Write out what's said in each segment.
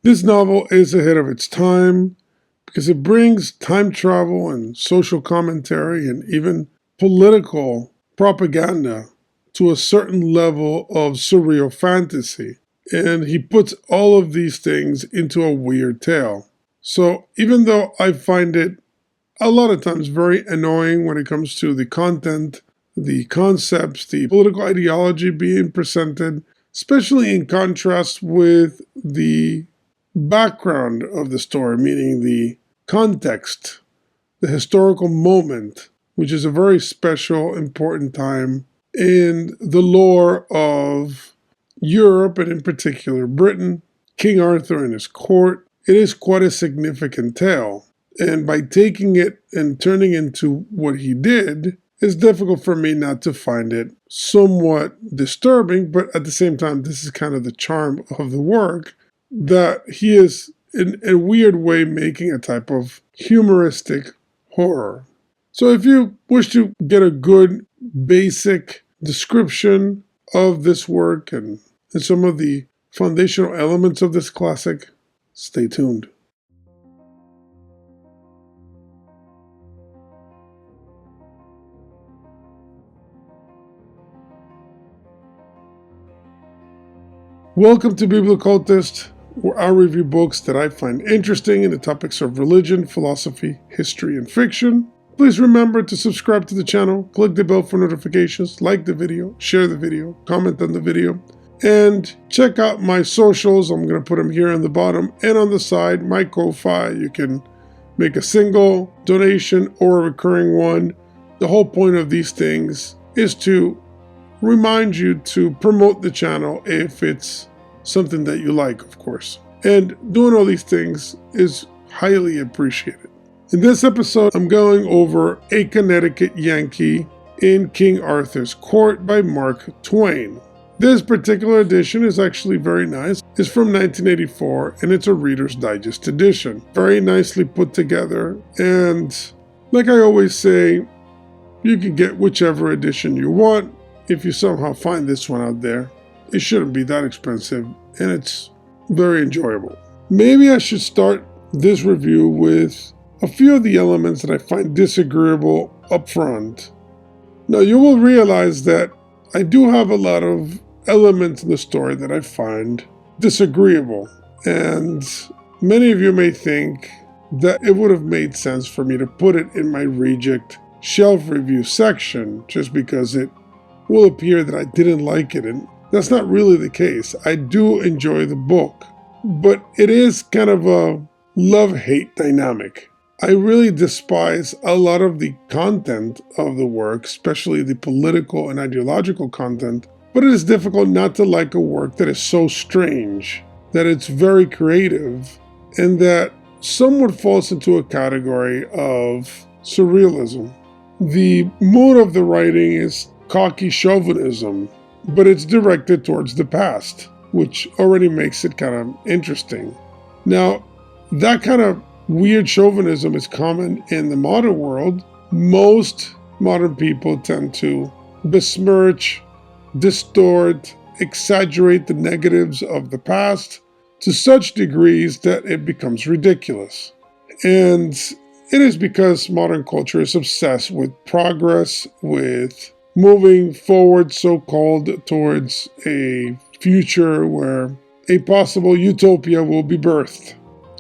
This novel is ahead of its time because it brings time travel and social commentary and even political propaganda to a certain level of surreal fantasy. And he puts all of these things into a weird tale. So even though I find it a lot of times very annoying when it comes to the content, the concepts, the political ideology being presented, especially in contrast with the background of the story, meaning the context, the historical moment, which is a very special, important time in the lore of Europe and in particular Britain, King Arthur and his court. It is quite a significant tale. And by taking it and turning into what he did, it's difficult for me not to find it somewhat disturbing, but at the same time, this is kind of the charm of the work, that he is in a weird way making a type of humoristic horror. So if you wish to get a good basic description of this work and some of the foundational elements of this classic, stay tuned. Welcome to biblioCultist, where I review books that I find interesting in the topics of religion, philosophy, history, and fiction. Please remember to subscribe to the channel, click the bell for notifications, like the video, share the video, comment on the video, and check out my socials. I'm going to put them here on the bottom and on the side, my Ko-Fi. You can make a single donation or a recurring one. The whole point of these things is to remind you to promote the channel if it's something that you like, of course. And doing all these things is highly appreciated. In this episode, I'm going over A Connecticut Yankee in King Arthur's Court by Mark Twain. This particular edition is actually very nice. It's from 1984 and it's a Reader's Digest edition. Very nicely put together, and like I always say, you can get whichever edition you want. If you somehow find this one out there, it shouldn't be that expensive and it's very enjoyable. Maybe I should start this review with a few of the elements that I find disagreeable up front. Now you will realize that I do have a lot of elements in the story that I find disagreeable, and many of you may think that it would have made sense for me to put it in my reject shelf review section just because it will appear that I didn't like it, and that's not really the case. I do enjoy the book, but it is kind of a love-hate dynamic. I really despise a lot of the content of the work, especially the political and ideological content, but it is difficult not to like a work that is so strange, that it's very creative, and that somewhat falls into a category of surrealism. The mood of the writing is cocky chauvinism, but it's directed towards the past, which already makes it kind of interesting. Now, that kind of weird chauvinism is common in the modern world. Most modern people tend to besmirch, distort, exaggerate the negatives of the past to such degrees that it becomes ridiculous. And it is because modern culture is obsessed with progress, with moving forward, so-called, towards a future where a possible utopia will be birthed.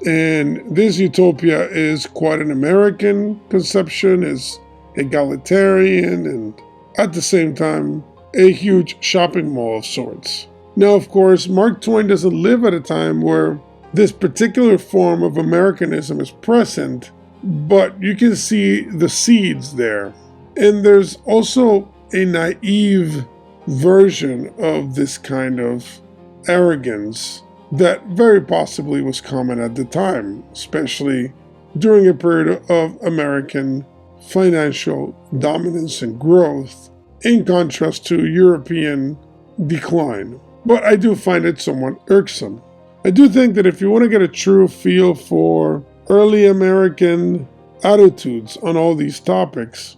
And this utopia is quite an American conception, is egalitarian, and at the same time, a huge shopping mall of sorts. Now, of course, Mark Twain doesn't live at a time where this particular form of Americanism is present, but you can see the seeds there. And there's also a naive version of this kind of arrogance that very possibly was common at the time, especially during a period of American financial dominance and growth, in contrast to European decline. But I do find it somewhat irksome. I do think that if you want to get a true feel for early American attitudes on all these topics,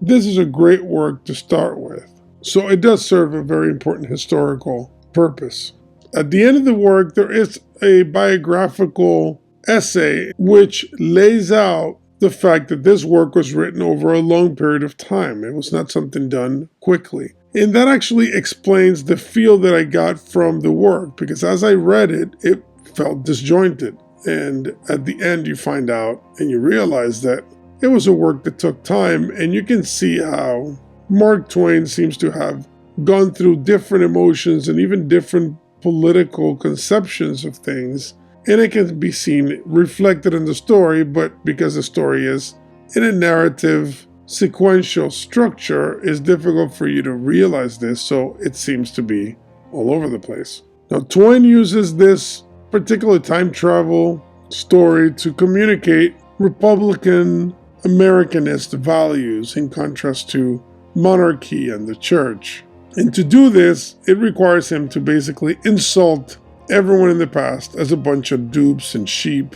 this is a great work to start with. So it does serve a very important historical purpose. At the end of the work, there is a biographical essay which lays out the fact that this work was written over a long period of time. It was not something done quickly. And that actually explains the feel that I got from the work, because as I read it, it felt disjointed. And at the end, you find out and you realize that it was a work that took time, and you can see how Mark Twain seems to have gone through different emotions and even different political conceptions of things. And it can be seen reflected in the story, but because the story is in a narrative sequential structure, it's difficult for you to realize this, so it seems to be all over the place. Now, Twain uses this particular time travel story to communicate Republican Americanist values in contrast to monarchy and the church. And to do this, it requires him to basically insult everyone in the past as a bunch of dupes and sheep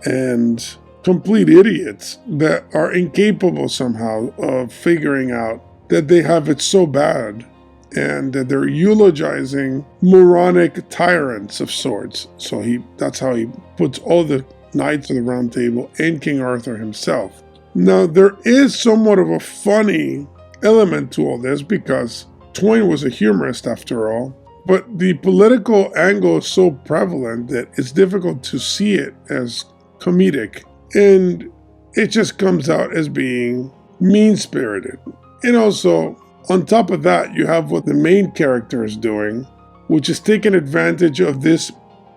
and complete idiots that are incapable somehow of figuring out that they have it so bad, and that they're eulogizing moronic tyrants of sorts. So that's how he puts all the Knights of the Round Table and King Arthur himself. Now, there is somewhat of a funny element to all this, because Twain was a humorist after all, but the political angle is so prevalent that it's difficult to see it as comedic, and it just comes out as being mean-spirited. And also, on top of that, you have what the main character is doing, which is taking advantage of this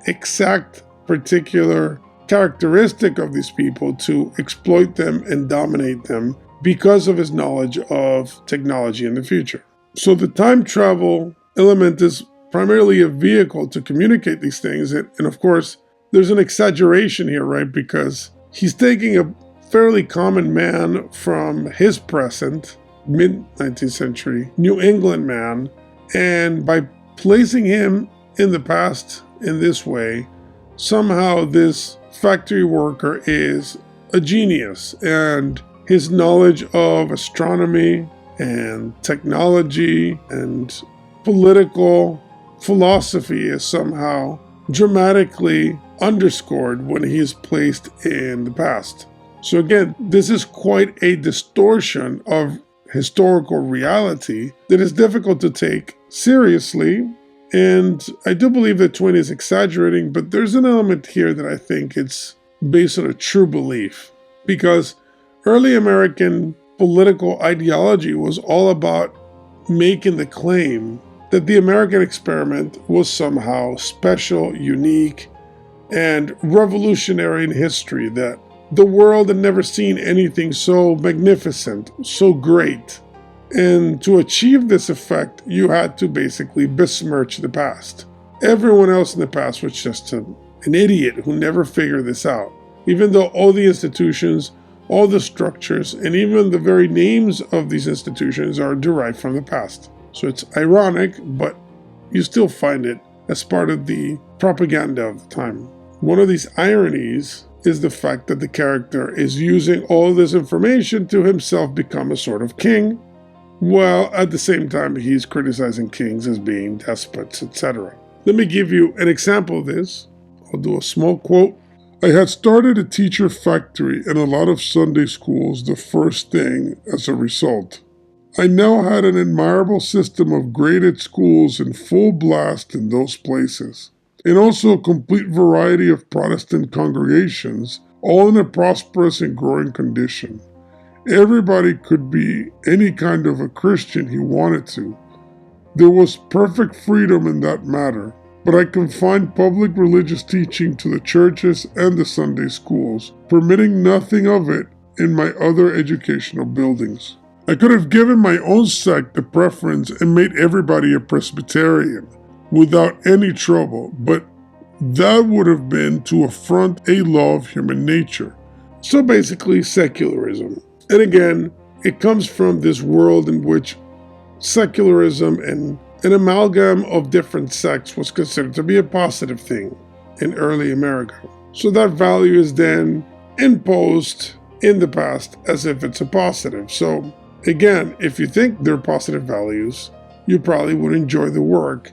exact particular characteristic of these people to exploit them and dominate them because of his knowledge of technology in the future. So the time travel element is primarily a vehicle to communicate these things. And of course, there's an exaggeration here, right? Because he's taking a fairly common man from his present, mid-19th century, New England man, and by placing him in the past in this way, somehow this factory worker is a genius, and his knowledge of astronomy and technology and political philosophy is somehow dramatically underscored when he is placed in the past. So again, this is quite a distortion of historical reality that is difficult to take seriously. And I do believe that Twain is exaggerating, but there's an element here that I think it's based on a true belief. Because early American political ideology was all about making the claim that the American experiment was somehow special, unique, and revolutionary in history, that the world had never seen anything so magnificent, so great. And to achieve this effect, you had to basically besmirch the past. Everyone else in the past was just an idiot who never figured this out, even though all the institutions, all the structures, and even the very names of these institutions are derived from the past. So it's ironic, but you still find it as part of the propaganda of the time. One of these ironies is the fact that the character is using all this information to himself become a sort of king, while at the same time he's criticizing kings as being despots, etc. Let me give you an example of this. I'll do a small quote. "I had started a teacher factory and a lot of Sunday schools the first thing as a result. I now had an admirable system of graded schools in full blast in those places, and also a complete variety of Protestant congregations, all in a prosperous and growing condition. Everybody could be any kind of a Christian he wanted to. There was perfect freedom in that matter, but I confined public religious teaching to the churches and the Sunday schools, permitting nothing of it in my other educational buildings. I could have given my own sect the preference and made everybody a Presbyterian without any trouble, but that would have been to affront a law of human nature." So basically, secularism. And again, it comes from this world in which secularism and an amalgam of different sects was considered to be a positive thing in early America. So that value is then imposed in the past as if it's a positive. So again, if you think they're positive values, you probably would enjoy the work.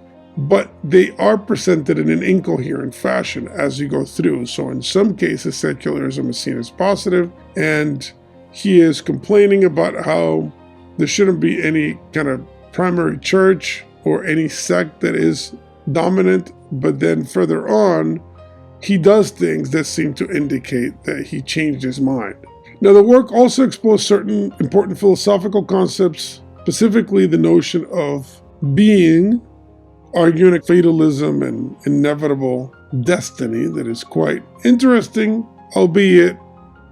but they are presented in an incoherent fashion as you go through. So in some cases, secularism is seen as positive, and he is complaining about how there shouldn't be any kind of primary church or any sect that is dominant. But then further on, he does things that seem to indicate that he changed his mind. Now, the work also explores certain important philosophical concepts, specifically the notion of being, arguing fatalism and inevitable destiny that is quite interesting, albeit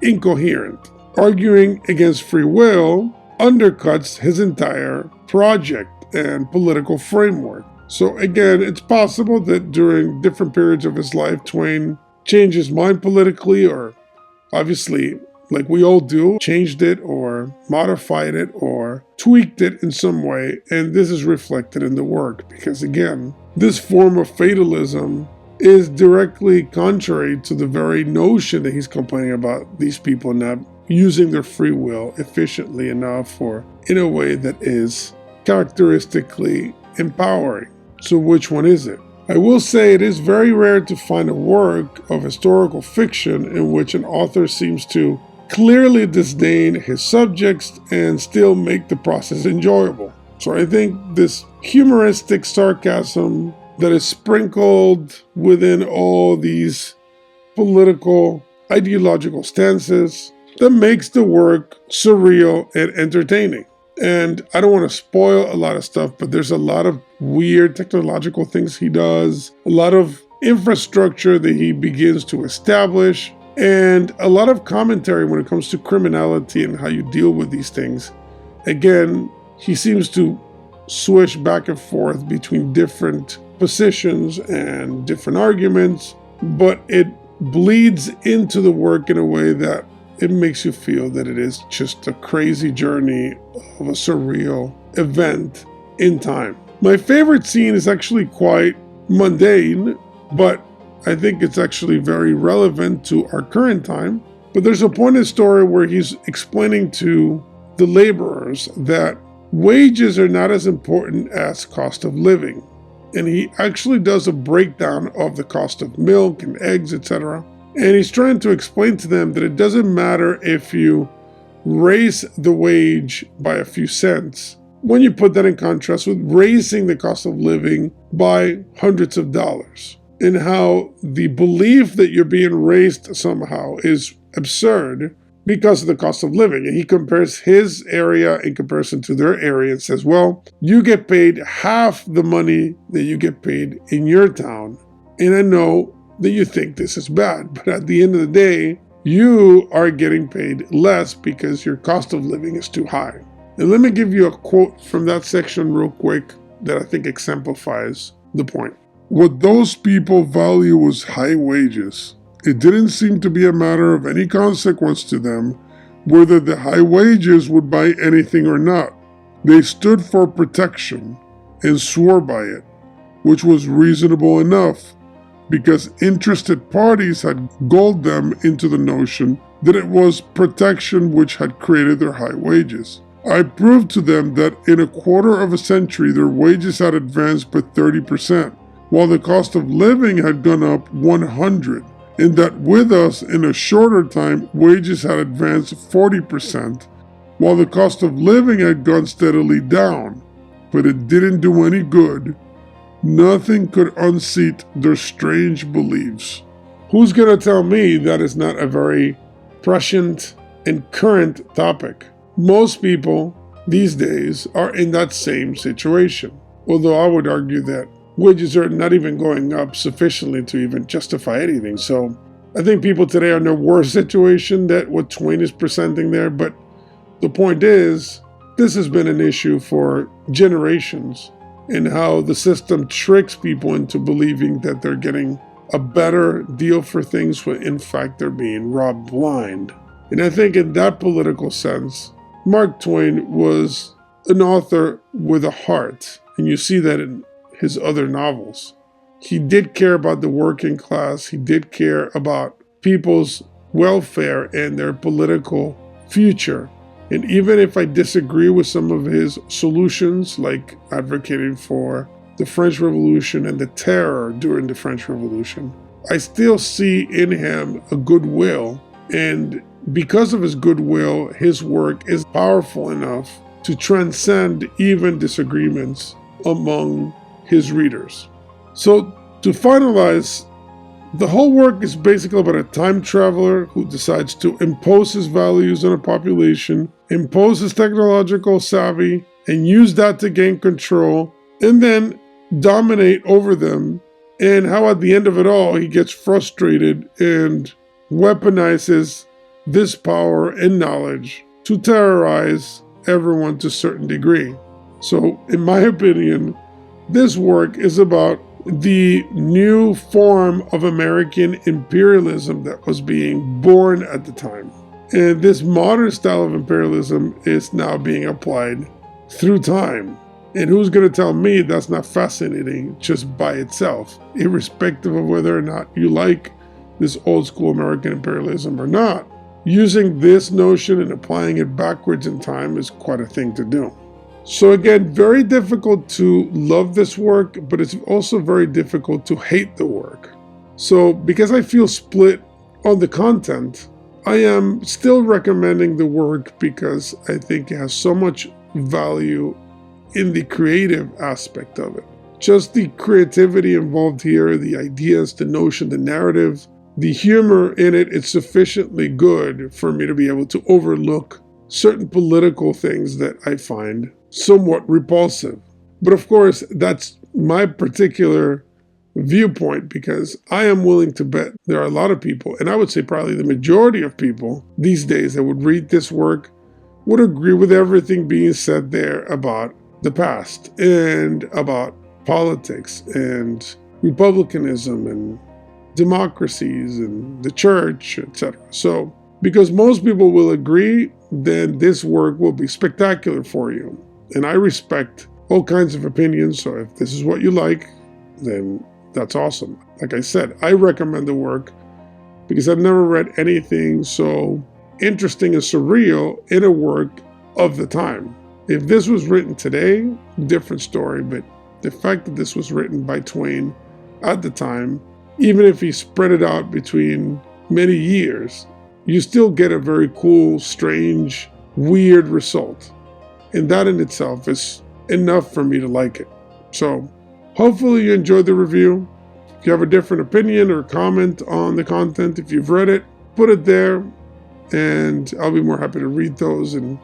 incoherent. Arguing against free will undercuts his entire project and political framework. So again, it's possible that during different periods of his life, Twain changed his mind politically, or obviously, like we all do, changed it or modified it or tweaked it in some way. And this is reflected in the work because, again, this form of fatalism is directly contrary to the very notion that he's complaining about these people not using their free will efficiently enough or in a way that is characteristically empowering. So which one is it? I will say it is very rare to find a work of historical fiction in which an author seems to clearly disdain his subjects and still make the process enjoyable. So I think this humoristic sarcasm that is sprinkled within all these political, ideological stances that makes the work surreal and entertaining. And I don't want to spoil a lot of stuff, but there's a lot of weird technological things he does, a lot of infrastructure that he begins to establish, and a lot of commentary when it comes to criminality and how you deal with these things. Again, he seems to swish back and forth between different positions and different arguments, but it bleeds into the work in a way that it makes you feel that it is just a crazy journey of a surreal event in time. My favorite scene is actually quite mundane, but I think it's actually very relevant to our current time. But there's a point in the story where he's explaining to the laborers that wages are not as important as cost of living. And he actually does a breakdown of the cost of milk and eggs, etc. And he's trying to explain to them that it doesn't matter if you raise the wage by a few cents, when you put that in contrast with raising the cost of living by hundreds of dollars, and how the belief that you're being raised somehow is absurd because of the cost of living. And he compares his area in comparison to their area and says, well, you get paid half the money that you get paid in your town. And I know that you think this is bad, but at the end of the day, you are getting paid less because your cost of living is too high. And let me give you a quote from that section real quick that I think exemplifies the point. What those people value was high wages. It didn't seem to be a matter of any consequence to them whether the high wages would buy anything or not. They stood for protection and swore by it, which was reasonable enough, because interested parties had gulled them into the notion that it was protection which had created their high wages. I proved to them that in a quarter of a century their wages had advanced by 30%, while the cost of living had gone up 100%, and that with us in a shorter time wages had advanced 40%, while the cost of living had gone steadily down. But it didn't do any good. Nothing could unseat their strange beliefs. Who's going to tell me that is not a very prescient and current topic? Most people these days are in that same situation. Although I would argue that wages are not even going up sufficiently to even justify anything. So I think people today are in a worse situation than what Twain is presenting there. But the point is, this has been an issue for generations, and how the system tricks people into believing that they're getting a better deal for things when in fact they're being robbed blind. And I think in that political sense, Mark Twain was an author with a heart, and you see that in his other novels. He did care about the working class, he did care about people's welfare and their political future. And even if I disagree with some of his solutions, like advocating for the French Revolution and the terror during the French Revolution, I still see in him a goodwill, and because of his goodwill, his work is powerful enough to transcend even disagreements among his readers. So to finalize, the whole work is basically about a time traveler who decides to impose his values on a population, impose his technological savvy, and use that to gain control, and then dominate over them, and how at the end of it all, he gets frustrated and weaponizes this power and knowledge to terrorize everyone to a certain degree. So, in my opinion, this work is about the new form of American imperialism that was being born at the time. And this modern style of imperialism is now being applied through time. And who's going to tell me that's not fascinating just by itself, irrespective of whether or not you like this old school American imperialism or not? Using this notion and applying it backwards in time is quite a thing to do. So again, very difficult to love this work, but it's also very difficult to hate the work. So because I feel split on the content, I am still recommending the work because I think it has so much value in the creative aspect of it. Just the creativity involved here, the ideas, the notion, the narrative, the humor in it is sufficiently good for me to be able to overlook certain political things that I find somewhat repulsive. But of course, that's my particular viewpoint, because I am willing to bet there are a lot of people, and I would say probably the majority of people these days that would read this work would agree with everything being said there about the past and about politics and republicanism and democracies and the church, etc. So because most people will agree, then this work will be spectacular for you. And I respect all kinds of opinions, so if this is what you like, then that's awesome. Like I said, I recommend the work because I've never read anything so interesting and surreal in a work of the time. If this was written today, different story, but the fact that this was written by Twain at the time, even if he spread it out between many years, you still get a very cool, strange, weird result. And that in itself is enough for me to like it. So hopefully you enjoyed the review. If you have a different opinion or comment on the content, if you've read it, put it there, and I'll be more happy to read those and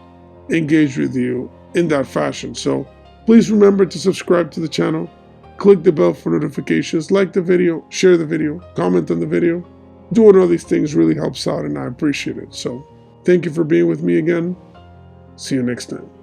engage with you in that fashion. So please remember to subscribe to the channel, click the bell for notifications, like the video, share the video, comment on the video. Doing all these things really helps out, and I appreciate it. So thank you for being with me again. See you next time.